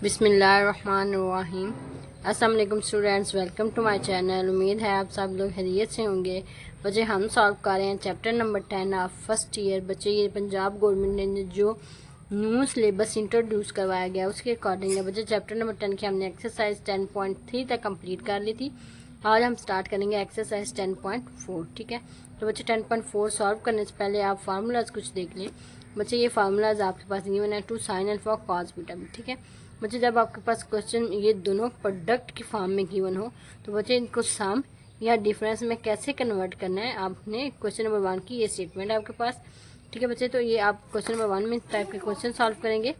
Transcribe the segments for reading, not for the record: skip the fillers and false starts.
बिस्मिल्लाहिर्रहमानिर्रहीम। अस्सलाम वालेकुम students, welcome to my channel. उम्मीद है आप सब लोग खैरियत से होंगे। बच्चे हम सॉल्व कर रहे हैं chapter number 10 of first year. बच्चे ये पंजाब गवर्नमेंट ने जो न्यू सिलेबस इंट्रोड्यूस करवाया गया उसके अकॉर्डिंग है। बच्चे चैप्टर नंबर 10 की हमने एक्सरसाइज 10.3 तक कंप्लीट कर ली थी। आज हम स्टार्ट करेंगे एक्सरसाइज 10.4। ठीक है, तो बच्चे 10.4 सॉल्व करने से पहले आप फार्मूलाज कुछ देख लें। बच्चे ये फार्मूलाज आपके पास गिवन है 2 sin अल्फा cos बीटा में। ठीक है बच्चे, जब आपके पास क्वेश्चन ये दोनों प्रोडक्ट की फॉर्म में गिवन हो तो बच्चे इनको सम या डिफरेंस में कैसे कन्वर्ट करना है, आपने क्वेश्चन नंबर 1 की ये स्टेटमेंट है आपके पास। ठीक है बच्चे, तो ये आप क्वेश्चन नंबर 1 में इस टाइप के क्वेश्चन सॉल्व करेंगे।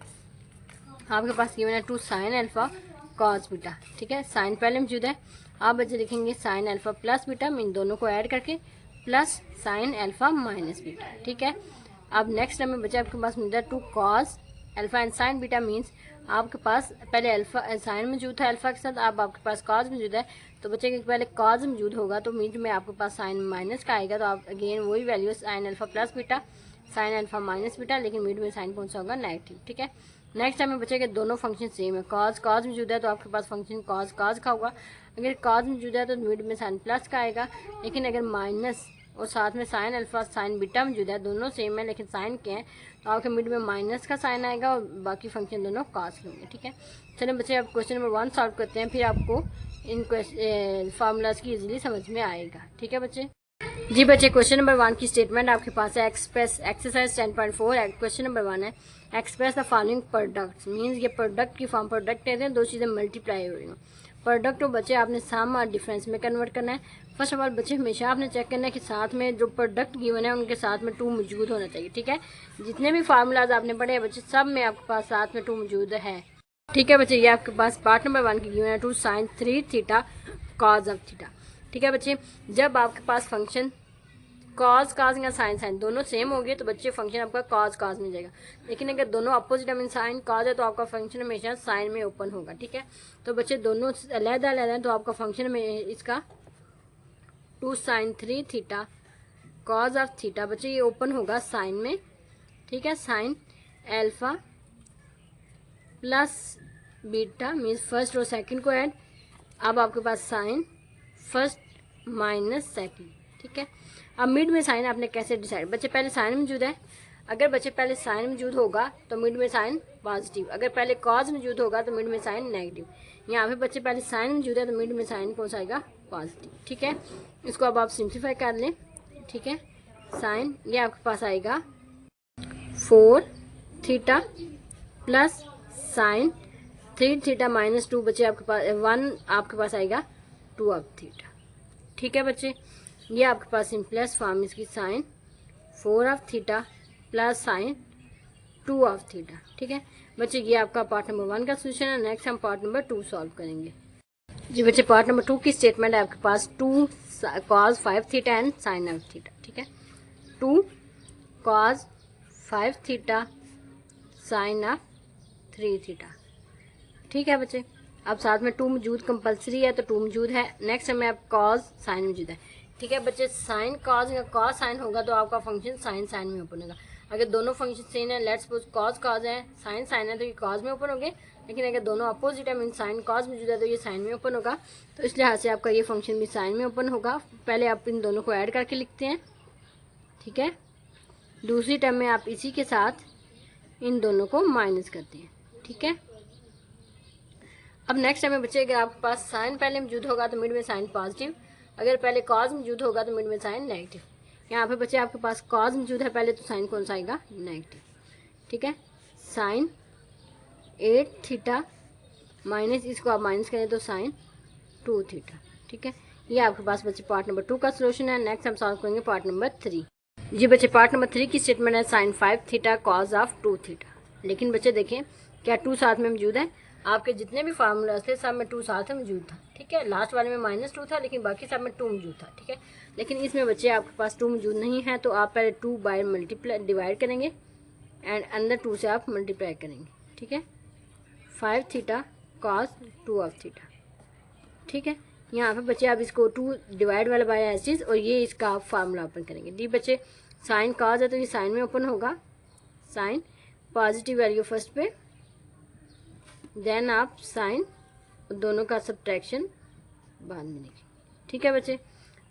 आपके पास गिवन है 2 sin अल्फा cos बीटा। ठीक है, साइन पहले मौजूद है। आप बच्चे लिखेंगे साइन अल्फा प्लस बीटा, इन दोनों को ऐड करके plus sine alpha minus beta. ठीक है, अब नेक्स्ट में बच्चे आपके पास मिलता है 2 cos alpha and sign beta. Means आपके पास पहले अल्फा साइन मौजूद था अल्फा के साथ, अब आपके पास कॉज मौजूद है तो बच्चे के पहले कॉज मौजूद होगा तो मीट में आपके पास साइन माइनस का आएगा। तो आप अगेन वही value sine alpha plus beta sine alpha minus beta, लेकिन मिड में साइन कौन सा होगा, नेगेटिव। ठीक है, नेक्स्ट टाइम में बच्चे के दोनों फंक्शन सेम है। कॉज मौजूद है तो आपके पास फंक्शन कॉज का होगा। अगर कॉज मौजूद है तो मिड में साइन प्लस का आएगा, लेकिन अगर माइनस और साथ में साइन अल्फा साइन बीटा मौजूद है, दोनों सेम है लेकिन साइन के हैं तो आपके मिड में माइनस का साइन आएगा और बाकी फंक्शन दोनों कॉस के होंगे। ठीक है, चलिए बच्चे अब क्वेश्चन नंबर 1 सॉल्व करते हैं, फिर आपको इन फार्मूलाज की इजीली समझ में आएगा। ठीक है बच्चे, जी बच्चे क्वेश्चन नंबर 1 की स्टेटमेंट आपके पास है। एक्सरसाइज 10.4 क्वेश्चन नंबर 1 है, express the following products. Means ये प्रोडक्ट की फॉर्म, प्रोडक्ट कहते हैं दो चीज़ें मल्टीप्लाई हो रही हैं। प्रोडक्ट तो बच्चे आपने सम और डिफरेंस में कन्वर्ट करना है। फर्स्ट ऑफ ऑल बच्चे हमेशा आपने चेक करना है कि साथ में जो प्रोडक्ट गिवन है उनके साथ में 2 मौजूद होना चाहिए। ठीक है, जितने भी फार्मूलाज आपने पढ़े हैं बच्चे सब में आपके पास साथ में 2 मौजूद है। ठीक है बच्चे, ये आपके पास पार्ट नंबर 1 की गिवन है 2 sin 3 theta cos of theta. ठीक है बच्चे, जब आपके पास फंक्शन कॉज या साइन दोनों सेम हो गए तो बच्चे फंक्शन आपका कॉज में जाएगा। लेकिन अगर दोनों अपोजिट मीन साइन कॉज है तो आपका फंक्शन हमेशा साइन में ओपन होगा। ठीक है, तो बच्चे दोनों अलग-अलग है तो आपका फंक्शन में इसका 2 sin 3 theta cos of theta बच्चे ये ओपन होगा साइन में। ठीक है, sine alpha plus beta means first और सेकंड को ऐड। अब आपके पास साइन फर्स्ट माइनस सेकंड। ठीक है, अब मिड में साइन आपने कैसे डिसाइड, बच्चे पहले साइन मौजूद है। अगर बच्चे पहले साइन मौजूद होगा तो मिड में साइन पॉजिटिव, अगर पहले कॉज मौजूद होगा तो मिड में साइन नेगेटिव। यहाँ पे बच्चे पहले साइन मौजूद है तो मिड में साइन कौन सा आएगा, पॉजिटिव। ठीक है, इसको अब आप सिंप्लीफाई कर लें। ठीक है, साइन ये आपके पास आएगा 4 theta plus sine 3 theta minus 2 बच्चे आपके पास 1 आपके पास आएगा 2 ऑफ थीटा। ठीक है बच्चे, ये आपके पास सिंपलेस्ट फॉर्म इसकी sine 4 of theta plus sine 2 of theta. ठीक है बच्चे, ये आपका पार्ट नंबर 1 का सोल्यूशन है। नेक्स्ट हम पार्ट नंबर 2 सॉल्व करेंगे। जी बच्चे, पार्ट नंबर 2 की स्टेटमेंट है आपके पास 2 cos 5 theta and sine of theta. ठीक है, 2 cos 5 theta sine of 3 theta. ठीक है बच्चे, अब साथ में 2 मौजूद कंपलसरी है तो 2 मौजूद है। नेक्स्ट हमें अब कॉज साइन मौजूद है। ठीक है बच्चे, साइन कॉज या कॉज साइन होगा तो आपका फंक्शन साइन में ओपन होगा। अगर दोनों फंक्शन सेम है, लेट्स सपोज कॉज है साइन है तो ये कॉज में ओपन होंगे, लेकिन अगर दोनों अपोजिट है मीन साइन कॉज मौजूद है तो ये साइन में ओपन होगा। तो इस लिहाज से आपका ये फंक्शन भी साइन में ओपन होगा। पहले आप इन दोनों को ऐड करके लिखते हैं। ठीक है, दूसरी टर्म में आप इसी के साथ इन दोनों को माइनस करते हैं। ठीक है, अब नेक्स्ट टाइम में बच्चे अगर आपके पास साइन पहले मौजूद होगा तो मिड में साइन पॉजिटिव, अगर पहले कॉज मौजूद होगा तो मिड में साइन नेगेटिव। यहाँ पे बच्चे आपके पास कॉज मौजूद है पहले तो साइन कौन सा आएगा, नेगेटिव। ठीक है, साइन 8 थीटा माइनस इसको आप माइनस करें तो साइन 2 थीटा। ठीक है, ये आपके पास बच्चे पार्ट नंबर 2 का सोल्यूशन है। नेक्स्ट हम सॉल्व करेंगे पार्ट नंबर 3। जी बच्चे, पार्ट नंबर 3 की स्टेटमेंट है sine 5 theta cos of 2 theta. लेकिन बच्चे देखें क्या 2 साथ में मौजूद है, आपके जितने भी फार्मूलाज थे सब में 2 साथ में मौजूद था। ठीक है, लास्ट वाले में -2 था लेकिन बाकी सब में 2 मौजूद था। ठीक है, लेकिन इसमें बच्चे आपके पास 2 मौजूद नहीं है तो आप पहले 2 बाय मल्टीप्लाई डिवाइड करेंगे एंड अंदर 2 से आप मल्टीप्लाई करेंगे। ठीक है, 5 थीटा कॉस 2 ऑफ थीटा। ठीक है, यहाँ पे बच्चे आप इसको 2 डिवाइड वाला बाय एज चीज और ये इसका आप फार्मूला ओपन करेंगे। डी बच्चे, साइन कॉस है तो ये साइन में ओपन होगा, साइन पॉजिटिव वैल्यू फर्स्ट पे देन आप साइन दोनों का सब्ट्रैक्शन बाद में लिखेंगे। ठीक है बच्चे।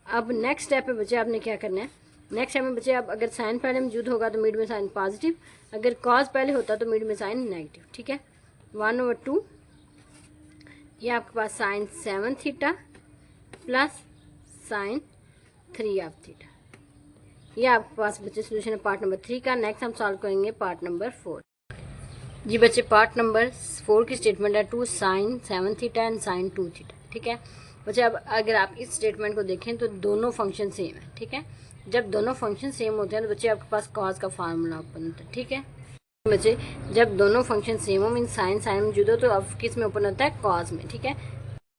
अब नेक्स्ट स्टेप पे बच्चे आपने क्या करना है, नेक्स्ट स्टेप में बच्चे आप अगर साइन पहले मौजूद होगा तो मिड में साइन पॉजिटिव, अगर कॉज पहले होता तो मिड में साइन नेगेटिव। ठीक है, 1/2 ये आपके पास sine 7 theta plus sine 3 of theta, ये आपके पास बच्चे सोल्यूशन है पार्ट नंबर 3 का। नेक्स्ट हम सॉल्व करेंगे पार्ट नंबर 4। जी बच्चे पार्ट नंबर 4 की स्टेटमेंट है 2 sine 7 theta and sine 2 theta. ठीक है बच्चे, अब अगर आप इस स्टेटमेंट को देखें तो दोनों फंक्शन सेम है। ठीक है, जब दोनों फंक्शन सेम होते हैं तो बच्चे आपके पास कॉज का फार्मूला ओपन होता है। ठीक है बच्चे, जब दोनों फंक्शन सेम हो मीन साइन साइन मौजूद हो तो अब किस में ओपन होता है, कॉज में। ठीक है,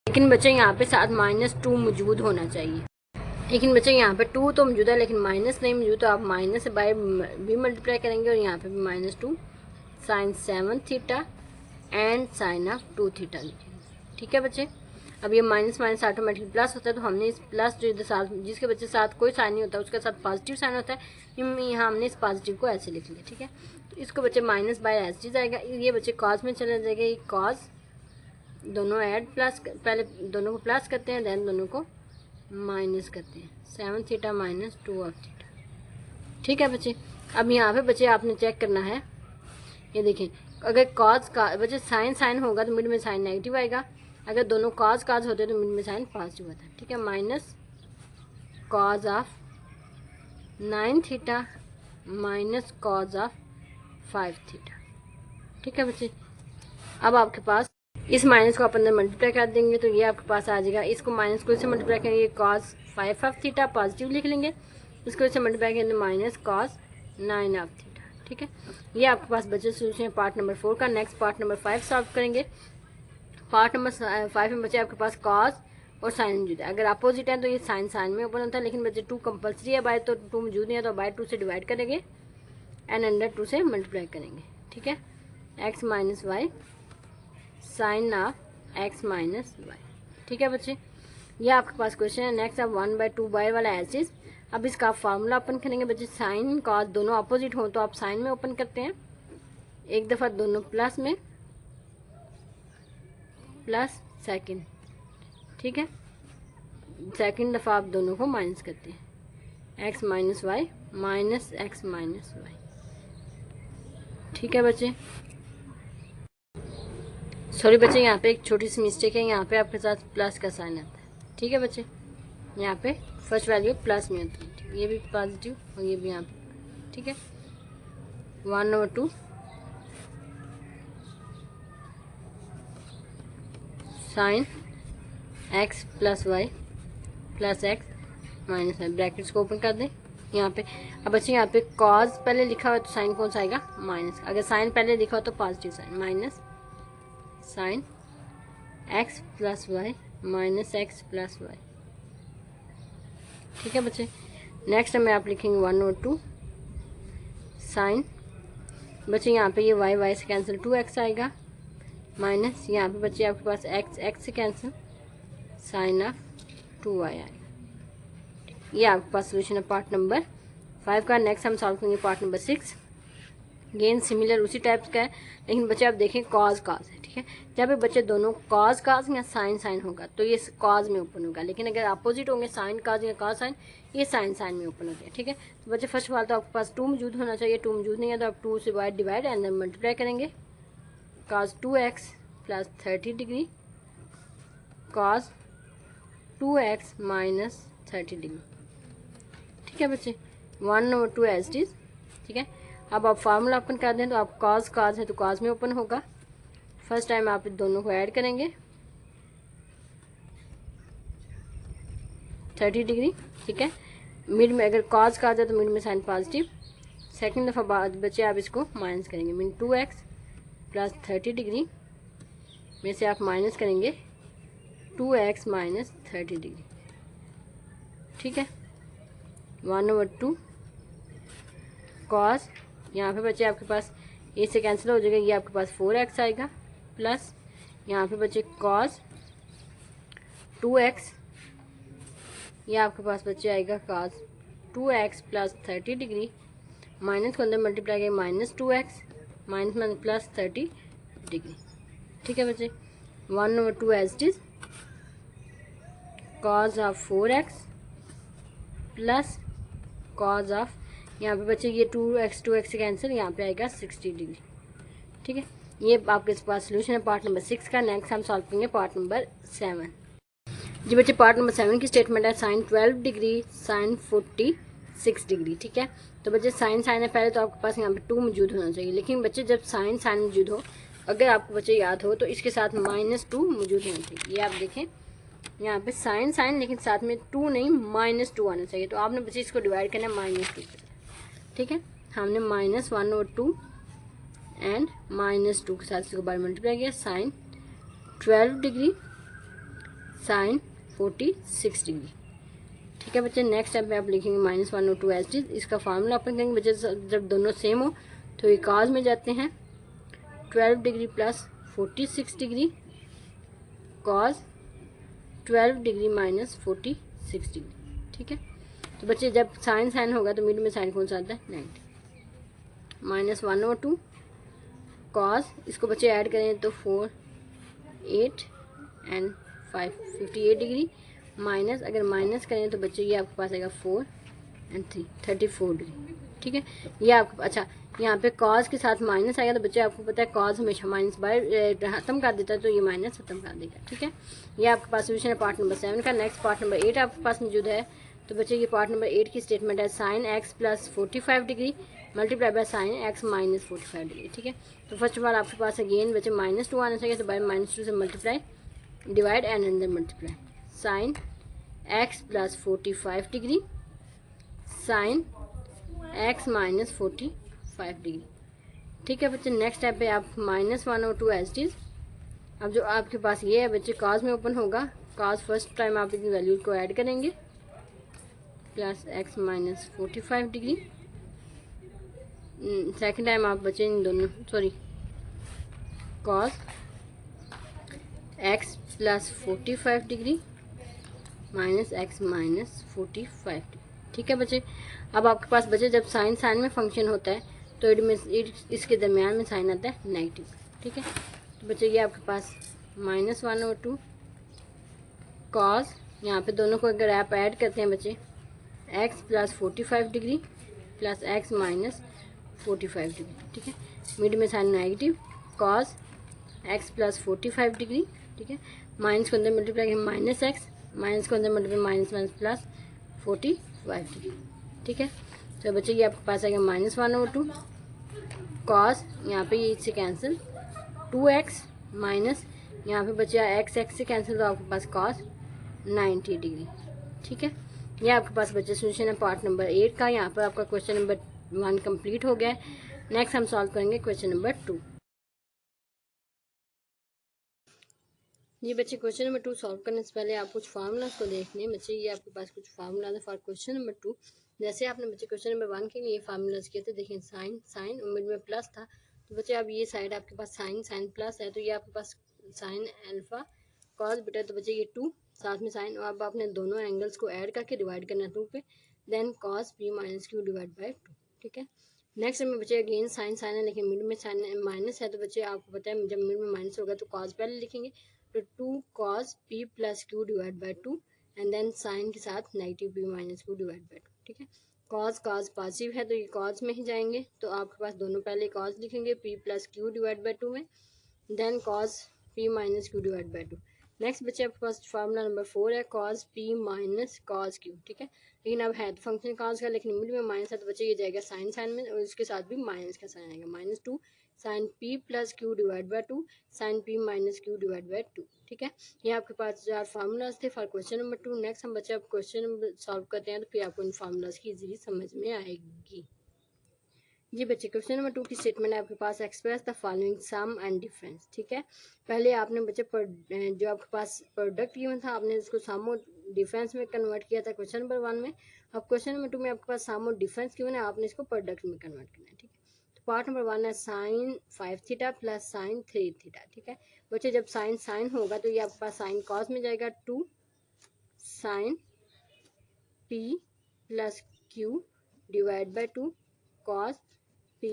लेकिन बच्चे यहाँ पे साथ -2 मौजूद होना चाहिए, लेकिन बच्चे यहाँ पे 2 तो मौजूद है लेकिन माइनस नहीं मौजूद, तो आप माइनस से बाय भी मल्टीप्लाई करेंगे और यहाँ पे भी -2 sine 7 theta and sine of 2 theta लिखेंगे। ठीक है बच्चे, अब ये माइनस माइनस ऑटोमेटिकली प्लस होता है, तो हमने इस प्लस जो इधर साथ जिसके बच्चे साथ कोई साइन नहीं होता उसके साथ पॉजिटिव साइन होता है, यहाँ हमने इस पॉजिटिव को ऐसे लिख लिया। ठीक है, तो इसको बच्चे माइनस बाय एस डी जाएगा, ये बच्चे कॉज में चला जाएगा, ये कॉज दोनों ऐड प्लस पहले दोनों को प्लस करते हैं देन दोनों को माइनस करते हैं, 7 थीटा माइनस 2 ऑफ थीटा। ठीक है बच्चे, अब यहाँ पे बच्चे आपने चेक करना है, ये देखें अगर कॉज का बच्चे साइन साइन होगा तो मिड में साइन नेगेटिव आएगा, अगर दोनों कॉज कॉज होते तो मिड में साइन पॉजिटिव होता है। ठीक है, minus cos of 9 theta minus cos of 5 theta. ठीक है बच्चे, अब आपके पास इस माइनस को आप अंदर मल्टीप्लाई कर देंगे तो ये आपके पास आ जाएगा, इसको माइनस को इससे मल्टीप्लाई करेंगे कॉज 5 ऑफ थीटा पॉजिटिव लिख लेंगे, इसको इससे मल्टीप्लाई करेंगे माइनस कॉज 9 ऑफ थीटा। ठीक है, ये आपके पास बचे सोल्यूशन है पार्ट नंबर 4 का। नेक्स्ट पार्ट नंबर 5 सॉल्व करेंगे। पार्ट नंबर 5 में बचे आपके पास कॉज और साइन मौजूद है, अगर अपोजिट है तो ये साइन साइन में ओपन होता है, लेकिन बच्चे 2 कंपल्सरी है, बाय तो 2 मौजूद नहीं है तो बाय 2 से डिवाइड करेंगे एंड अंडर 2 से मल्टीप्लाई करेंगे। ठीक है, x minus Y sine of x minus Y. ठीक है बच्चे, ये आपके पास क्वेश्चन है। नेक्स्ट अब 1/2 वाला एसिस, अब इसका आप फार्मूला ओपन करेंगे बच्चे, साइन कॉज दोनों अपोजिट हो तो आप साइन में ओपन करते हैं, एक दफ़ा दोनों प्लस में प्लस सेकंड। ठीक है, सेकंड दफ़ा आप दोनों को माइनस करते हैं, x minus Y minus X minus Y. ठीक है बच्चे, सॉरी बच्चे यहाँ पे एक छोटी सी मिस्टेक है, यहाँ पे आपके साथ प्लस का साइन आता है। ठीक है बच्चे, यहाँ पे फर्स्ट वैल्यू प्लस में होती है, ये भी पॉजिटिव और ये भी यहाँ पे। ठीक है, 1/2 sine x plus Y plus X minus Y, brackets को ओपन कर दें यहाँ पे। अब बच्चे यहाँ पे कॉज पहले लिखा हुआ है तो साइन कौन सा आएगा, माइनस, अगर साइन पहले लिखा हो तो positive sign, minus sign x plus Y minus X plus Y. ठीक है बच्चे, नेक्स्ट में आप लिखेंगे 1/2 साइन, बच्चे यहाँ पे ये y y से कैंसिल 2x आएगा, माइनस यहाँ पे बच्चे आपके पास x से कैंसिल साइन ऑफ 2y आएगा। ये आपके पास सोल्यूशन है पार्ट नंबर 5 का। नेक्स्ट हम सॉल्व करेंगे पार्ट नंबर 6। गेन सिमिलर उसी टाइप का है, लेकिन बच्चे आप देखें कॉज काज है। ठीक है, जब भी बच्चे दोनों कॉज काज या साइन साइन होगा तो ये कॉज में ओपन होगा, लेकिन अगर अपोजिट होंगे साइन काज या कॉज साइन, ये साइन साइन में ओपन होते हैं। ठीक है, तो बच्चे फर्स्ट ऑफ ऑल तो आपके पास 2 मौजूद होना चाहिए, 2 मौजूद नहीं है तो आप 2 से by divide and then multiply करेंगे, cos 2x plus 30 degree cos 2x minus 30 degree. ठीक है बच्चे, 1/2 एज इट इज। ठीक है, अब आप फार्मूला ओपन कर दें तो आप कॉज काज है तो कॉज में ओपन होगा, फर्स्ट टाइम आप दोनों को ऐड करेंगे 30 डिग्री। ठीक है, मिड में अगर कॉज काज है तो मिड में साइन पॉजिटिव, सेकंड दफ़ा बाद बच्चे आप इसको माइनस करेंगे, मीन 2x प्लस 30 डिग्री में से आप माइनस करेंगे 2x माइनस 30 डिग्री। ठीक है, 1/2 कॉज, यहाँ पे बच्चे आपके पास ए से कैंसिल हो जाएगा, ये आपके पास 4x आएगा, प्लस यहाँ पे बच्चे कॉज 2x, ये आपके पास बच्चे आएगा cause 2x plus 30 degree, minus को अंदर मल्टीप्लाई करेंगे माइनस 2x माइनस में प्लस 30 डिग्री। ठीक है बच्चे, 1/2 as it is cos of 4x plus cos of, यहाँ पे बच्चे ये 2x से कैंसिल, यहाँ पे आएगा 60 डिग्री। ठीक है, ये आपके पास सोल्यूशन है पार्ट नंबर 6 का। नेक्स्ट हम सॉल्व करेंगे पार्ट नंबर 7। जी बच्चे, पार्ट नंबर 7 की स्टेटमेंट है साइन 12 डिग्री साइन 46 डिग्री। ठीक है, तो बच्चे साइन है पहले, तो आपके पास यहाँ पे 2 मौजूद होना चाहिए, लेकिन बच्चे जब साइन मौजूद हो, अगर आपको बच्चे याद हो तो इसके साथ -2 मौजूद होना चाहिए। ये आप देखें यहाँ पे साइन लेकिन साथ में 2 नहीं -2 आना चाहिए, तो आपने बच्चे इसको डिवाइड करना है -2 के साथ। ठीक है, हमने -1/2 एंड -2 के साथ इसको बार मल्टीप्लाई किया, साइन 12 डिग्री साइन 46 डिग्री। ठीक है बच्चे, नेक्स्ट स्टेप पे आप लिखेंगे -1/2 एज इट इज। इसका फार्मूला अपन करेंगे बच्चे, जब दोनों सेम हो तो ये काज में जाते हैं, 12 degree plus 46 degree cause 12 degree minus 46 degree. ठीक है, तो बच्चे जब साइन होगा तो मिड में साइन कौन सा आता है, 90, -1/2 कॉज, इसको बच्चे ऐड करें तो 4 8 एंड 5 58 डिग्री, माइनस अगर माइनस करें तो बच्चे ये आपके पास आएगा 4 एंड 3 34 डिग्री। ठीक है, ये आपको अच्छा यहाँ पे कॉज के साथ माइनस आएगा, तो बच्चे आपको पता है कॉज हमेशा माइनस बाय खत्म कर देता है, तो ये माइनस खत्म कर देगा। ठीक है, ये आपके पास सोल्यूशन है पार्ट नंबर 7 का। नेक्स्ट पार्ट नंबर 8 आपके पास मौजूद है, तो बच्चे ये पार्ट नंबर 8 की स्टेटमेंट है sine x plus 45 degree multiply by sine x minus 45 degree. ठीक है, तो फर्स्ट ऑफ ऑल आपके पास अगेन बच्चे -2 आना चाहिए, तो बाय -2 से मल्टीप्लाई डिवाइड एंड अंदर multiply, sine x plus 45 degree sine x minus 45 degree. ठीक है बच्चे, नेक्स्ट स्टेप पे आप -1/2 एज इट इज। अब जो आपके पास ये है बच्चे कॉज में ओपन होगा, कॉज फर्स्ट टाइम आप इनकी वैल्यू को ऐड करेंगे, plus x minus 45 degree, second time आप बच्चे इन दोनों cause x plus 45 degree minus x minus 45 degree. ठीक है बच्चे, अब आपके पास बच्चे जब साइन में फंक्शन होता है तो इसके दरमियान में साइन आता है नेगेटिव। ठीक है, तो बच्चे ये आपके पास -1/2 कॉज, यहाँ पे दोनों को अगर आप ऐड करते हैं बच्चे x plus 45 degree plus x minus 45 degree. ठीक है, मिड में sign negative, cos x plus 45 degree. ठीक है, माइनस को अंदर मल्टीप्लाई -x, माइनस को अंदर मल्टीप्लाई माइनस प्लस 45 डिग्री। ठीक है, तो बच्चे ये आपके पास आएगा -1/2 कॉस, यहाँ पे ये इससे कैंसिल 2x माइनस यहाँ पे बचा x से कैंसिल, तो आपके पास कॉस 90 डिग्री। ठीक है, ये आपके पास बच्चे सोल्यूशन है पार्ट नंबर 8 का। यहाँ पर आपका क्वेश्चन नंबर 1 कंप्लीट हो गया है। नेक्स्ट हम सॉल्व करेंगे क्वेश्चन नंबर 2। ये बच्चे क्वेश्चन नंबर 2 सॉल्व करने से पहले आप कुछ फार्मूलाज को देख लें बच्चे। ये आपके पास कुछ फार्मूलाज है फॉर क्वेश्चन नंबर 2। जैसे आपने बच्चे क्वेश्चन नंबर 1 के लिए फार्मूलाज किए थे, देखिए साइन मिड में प्लस था, तो बच्चे अब ये साइड आपके पास साइन प्लस है, तो ये आपके पास साइन अल्फा कॉस बीटा, तो बच्चे ये 2 साथ में साइन, और अब आपने दोनों एंगल्स को ऐड करके डिवाइड करना है 2 पे, then cos p minus Q divide by 2। ठीक है, नेक्स्ट में बच्चे अगेन साइन है, लेकिन मिड में साइन माइनस है, तो बच्चे आपको पता है जब मिड में माइनस होगा तो कॉस पहले लिखेंगे, तो 2 cos p plus Q divide by 2 and then sine के साथ negative p minus Q divide by 2। ठीक है, cos पॉजिटिव है तो ये cos में ही जाएंगे, तो आपके पास दोनों पहले cos लिखेंगे p plus Q divide by 2 में, then cos p minus Q divide by 2। Next बच्चे आपके पास फार्मूला नंबर 4 है cos p minus cos q। ठीक है, लेकिन अब है तो फंक्शन cos का, लेकिन मिड में माइनस है, तो बच्चे ये जाएगा साइन में, और इसके साथ भी माइनस का साइन आएगा, -2 sine p plus Q divide by 2 sine p minus Q divide by 2। ठीक है, ये आपके पास 4 फार्मूलाज थे फॉर क्वेश्चन नंबर 2। नेक्स्ट हम बच्चे आप क्वेश्चन नंबर सॉल्व करते हैं, तो फिर आपको इन फार्मूलाज की इजीली समझ में आएगी। जी बच्चे, क्वेश्चन नंबर 2 की स्टेटमेंट है आपके पास, express the following sum and difference. ठीक है, पहले आपने बच्चे जो आपके पास प्रोडक्ट गिवन था, आपने उसको सम और डिफरेंस में कन्वर्ट किया था क्वेश्चन नंबर 1 में। अब क्वेश्चन नंबर 2 में आपके पास सम और डिफरेंस गिवन है, आपने इसको प्रोडक्ट में कन्वर्ट करना है। ठीक है, तो पार्ट नंबर 1 है sine 5 theta plus sine 3 theta. ठीक है बच्चे, जब साइन होगा तो ये आपके पास साइन कॉस में जाएगा 2 sine p plus Q divide by 2 cos p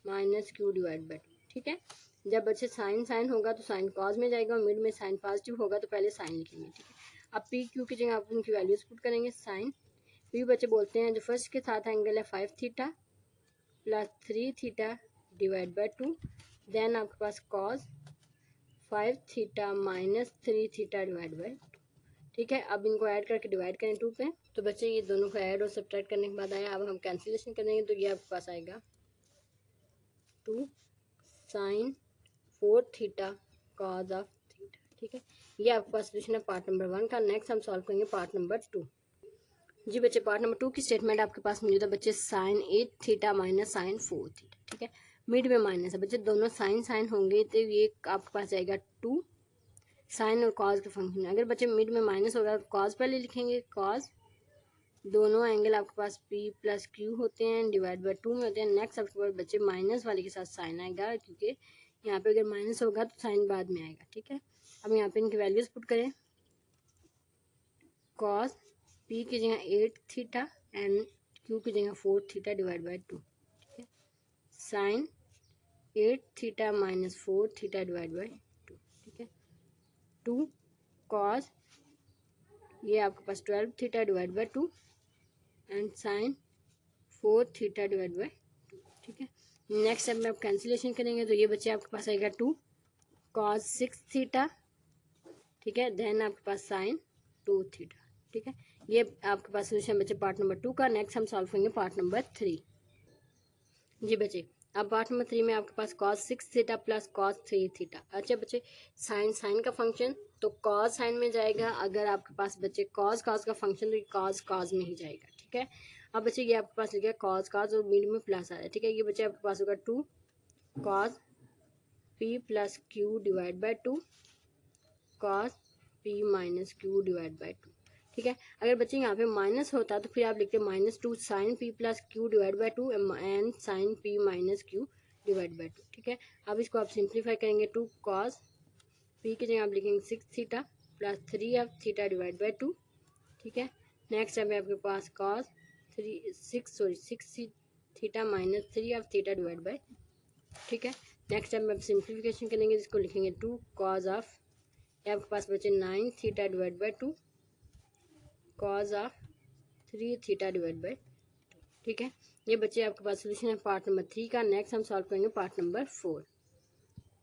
minus Q divide by 2। ठीक है, जब बच्चे साइन साइन होगा तो साइन कॉज में जाएगा और मिड में साइन पॉजिटिव होगा तो पहले साइन लिखेंगे, ठीक है। अब पी क्यू की जगह आप उनकी वैल्यूज पुट करेंगे। साइन पी बच्चे बोलते हैं जो फर्स्ट के साथ एंगल है 5 theta plus 3 theta divide by 2, then आपके पास cos 5 theta minus 3 theta divide by 2, ठीक है। अब इनको ऐड करके डिवाइड करें 2 पे, तो बच्चे ये दोनों को ऐड और सब्ट्रैक्ट करने के बाद आया। अब हम कैंसिलेशन करेंगे तो ये आपके पास आएगा 2 sine 4 theta cos of theta, ठीक है। ये आपके पास सोल्यूशन है पार्ट नंबर 1 का। नेक्स्ट हम सॉल्व करेंगे पार्ट नंबर 2। जी बच्चे पार्ट नंबर 2 की स्टेटमेंट आपके पास मौजूद है बच्चे। Sine 8 theta minus sine 4 theta, ठीक है। मिड में माइनस है बच्चे, दोनों साइन साइन होंगे तो ये आपके पास आएगा 2 साइन और कॉज के फंक्शन। अगर बच्चे मिड में माइनस होगा तो कॉज पहले लिखेंगे। कॉज दोनों एंगल आपके पास पी प्लस क्यू होते हैं डिवाइड बाय 2 में होते हैं। नेक्स्ट आपके पास बच्चे माइनस वाले के साथ साइन आएगा, क्योंकि यहाँ पे अगर माइनस होगा तो साइन बाद में आएगा, ठीक है। अब यहाँ पे इनकी वैल्यूज पुट करें। कॉस पी की जगह 8 थीटा एंड क्यू की जगह 4 थीटा डिवाइड बाय 2, ठीक है। Sine 8 theta minus 4 theta divide by 2, ठीक है। 2 कॉस ये आपके पास 12 theta divide by 2 and sine 4 theta divide by 2, ठीक है। नेक्स्ट स्टेप में आप कैंसिलेशन करेंगे तो ये बच्चे आपके पास आएगा 2 कॉस 6 थीटा, ठीक है। देन आपके पास साइन 2 थीटा, ठीक है। ये आपके पास सोल्यूशन बच्चे पार्ट नंबर 2 का। नेक्स्ट हम सॉल्व करेंगे पार्ट नंबर 3। जी बच्चे अब पार्ट नंबर 3 में आपके पास cos 6 theta plus cos 3 theta. अच्छा बच्चे साइन साइन का फंक्शन तो कॉस साइन में जाएगा। अगर आपके पास बच्चे कॉस कॉस का फंक्शन तो कॉस कॉस में ही जाएगा, ठीक है। अब बच्चे ये आपके पास लिखा कॉस कॉस और मिड में प्लस आ रहा है, ठीक है। ये बच्चे आपके पास होगा 2 cos P plus Q divide by 2 cos P minus Q divide by 2, ठीक है। अगर बच्चे यहाँ पे माइनस होता तो फिर आप लिखते -2 sine P plus Q divide by 2 and sine P minus Q divide by 2, ठीक है। अब इसको आप सिंप्लीफाई करेंगे। 2 कॉस पी की जगह आप लिखेंगे 6 theta plus 3 of theta divide by 2, ठीक है। नेक्स्ट है आपके पास cos 6 theta minus 3 of theta divide by, ठीक है। नेक्स्ट टाइम आप सिंप्लीफिकेशन करेंगे जिसको लिखेंगे 2 कॉज ऑफ आपके पास बचे 9 theta divide by 2 cause of 3 theta divide by 2, ठीक है। ये बच्चे आपके पास सोल्यूशन है पार्ट नंबर 3 का। नेक्स्ट हम सॉल्व करेंगे पार्ट नंबर 4।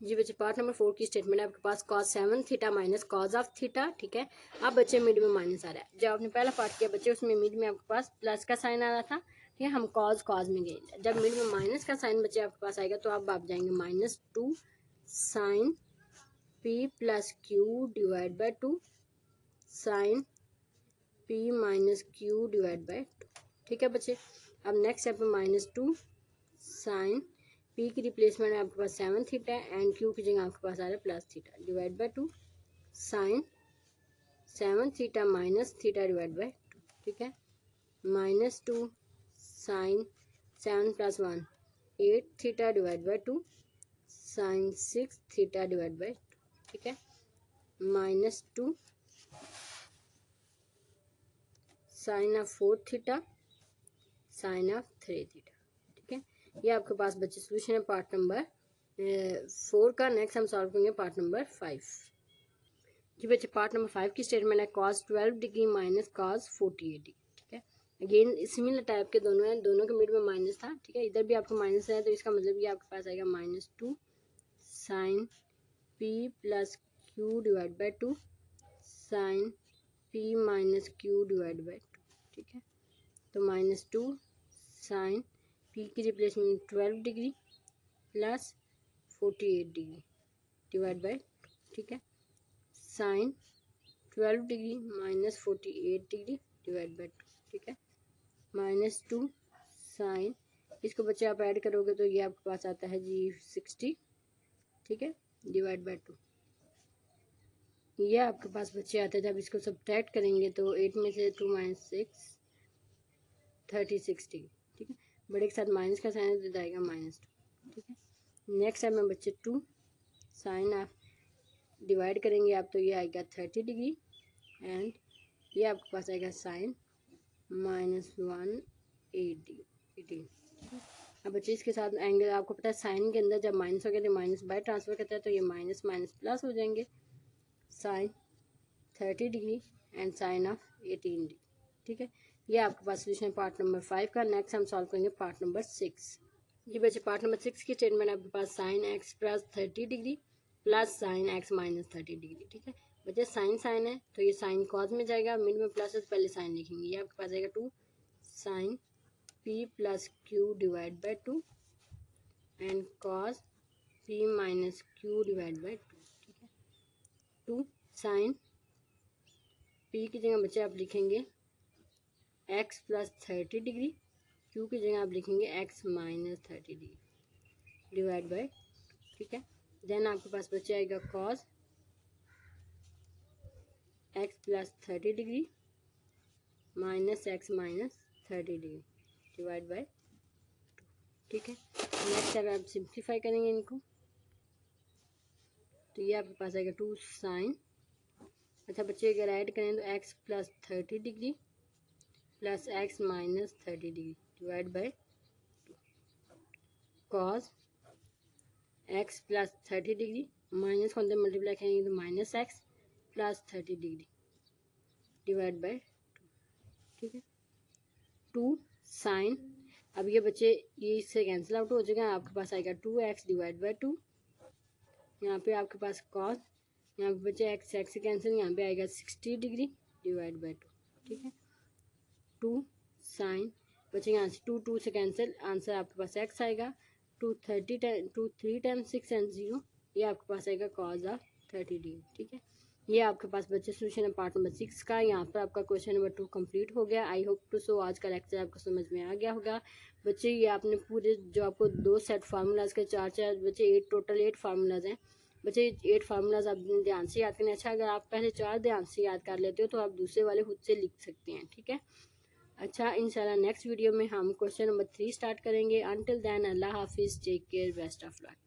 जी बच्चे पार्ट नंबर 4 की स्टेटमेंट है आपके पास cos 7 theta minus cos of theta, ठीक है। अब बच्चे मिड में माइनस आ रहा है। जब आपने पहला पार्ट किया बच्चे उसमें मिड में आपके पास प्लस का साइन आ रहा था, ठीक है। हम कॉज कॉज में गए। जब मिड में माइनस का साइन बच्चे आपके पास आएगा तो अब आप जाएंगे -2 sine P plus Q divide by 2 sine P minus Q divide by 2, ठीक है बच्चे। अब नेक्स्ट स्टेप में -2 साइन पी की रिप्लेसमेंट है आपके पास 7 थीटा एंड क्यू की जगह आपके पास आ रहा है plus theta divide by 2 sine 7 theta minus theta divide by 2, ठीक है। -2 sine 7 plus 1 8 theta divide by 2 sine 6 theta divide by 2, ठीक है। -2 sine of 4 theta sine of 3 theta, ठीक है। ये आपके पास बच्चे सोल्यूशन है पार्ट नंबर 4 का। नेक्स्ट हम सॉल्व करेंगे पार्ट नंबर 5। जी बच्चे पार्ट नंबर 5 की स्टेटमेंट है cos 12 degree minus cos 48 degree, ठीक है। अगेन सिमिलर टाइप के दोनों हैं, दोनों के मिड में माइनस था, ठीक है। इधर भी आपको माइनस है तो इसका मतलब ये आपके पास आएगा -2 sine P plus Q divide by 2 sine P minus Q divide by 2, ठीक है। तो -2 साइन पी की replacement 12 degree plus 48 degree divide by, ठीक है। Sine 12 degree minus 48 degree divide by 2, ठीक है। -2 साइन इसको बच्चे आप ऐड करोगे तो ये आपके पास आता है जी 60, ठीक है, डिवाइड बाय 2। ये आपके पास बच्चे आते हैं जब इसको सब्ट्रैक्ट करेंगे तो 8 में से 2 - 6 36 डिग्री, ठीक है। बड़े के साथ माइनस का साइन तो जाएगा -2, ठीक है। नेक्स्ट टाइम में बच्चे 2 साइन आप डिवाइड करेंगे आप तो ये आएगा 30 डिग्री एंड ये आपके पास आएगा साइन -1 80 डिग्री। अब बच्चे इसके साथ एंगल आपको पता है साइन के अंदर जब माइनस हो गया तो माइनस बाय ट्रांसफर करता है, तो ये माइनस माइनस प्लस हो जाएंगे, sine 30 degree and sine of 18 degree. ठीक है, ये आपके पास सोल्यूशन पार्ट नंबर 5 का। नेक्स्ट हम सॉल्व करेंगे पार्ट नंबर 6। ये बच्चे पार्ट नंबर 6 की स्टेटमेंट आपके पास sine X plus 30 degree plus sine X minus 30 degree. ठीक है बच्चे, साइन साइन है तो ये साइन कॉज में जाएगा, मिड में प्लस है तो पहले साइन लिखेंगे। ये आपके पास आएगा 2 sine P plus Q divide by 2 and cos P minus Q divide by 2। ठीक है, 2 साइन पी की जगह बच्चे आप लिखेंगे एक्स प्लस 30 डिग्री, क्यू की जगह आप लिखेंगे x minus 30 degree divide by. ठीक है, देन आपके पास बच्चे आएगा cos x plus 30 degree minus X minus 30 degree divide by 2। ठीक है, नेक्स्ट अगर आप सिंप्लीफाई करेंगे इनको तो ये आपके पास आएगा 2 साइन, अच्छा बच्चे अगर ऐड करें तो x plus 30 degree plus X minus 30 degree divide by cos x plus 30 degree minus को अंदर मल्टीप्लाई करेंगे तो minus X plus 30 degree divide by 2। ठीक है, 2 साइन, अब ये बच्चे ये इससे कैंसिल आउट हो जाएगा, आपके पास आएगा 2x डिवाइड बाय 2। यहाँ पे आपके पास कॉस, यहाँ पे बच्चे एक्स एक्स से कैंसिल, यहाँ पे आएगा 60 डिग्री डिवाइड बाय 2। ठीक है, 2 साइन, बच्चे यहाँ से 2 2 से कैंसिल, आंसर आपके पास x आएगा 2 3 टाइम्स 6 एंड 0, ये आपके पास आएगा कॉज ऑफ 30 डिग्री। ठीक है, ये आपके पास बच्चे सोल्यूशन है पार्ट नंबर 6 का। यहाँ पर आपका क्वेश्चन नंबर 2 कंप्लीट हो गया। आई होप टू सो आज का लेक्चर आपको समझ में आ गया होगा बच्चे। ये आपने पूरे जो आपको 2 सेट फार्मूलाज के 4 बच्चे टोटल 8 फार्मूलाज हैं बच्चे, 8 फार्मूलाज आप ध्यान से याद करें। अच्छा, अगर आप पहले 4 ध्यान से याद कर लेते हो तो आप दूसरे वाले खुद से लिख सकते हैं। ठीक है, अच्छा इंशाल्लाह नेक्स्ट वीडियो में हम क्वेश्चन नंबर 3 स्टार्ट करेंगे। अंटिल देन अल्लाह हाफिज़, take care, best of luck.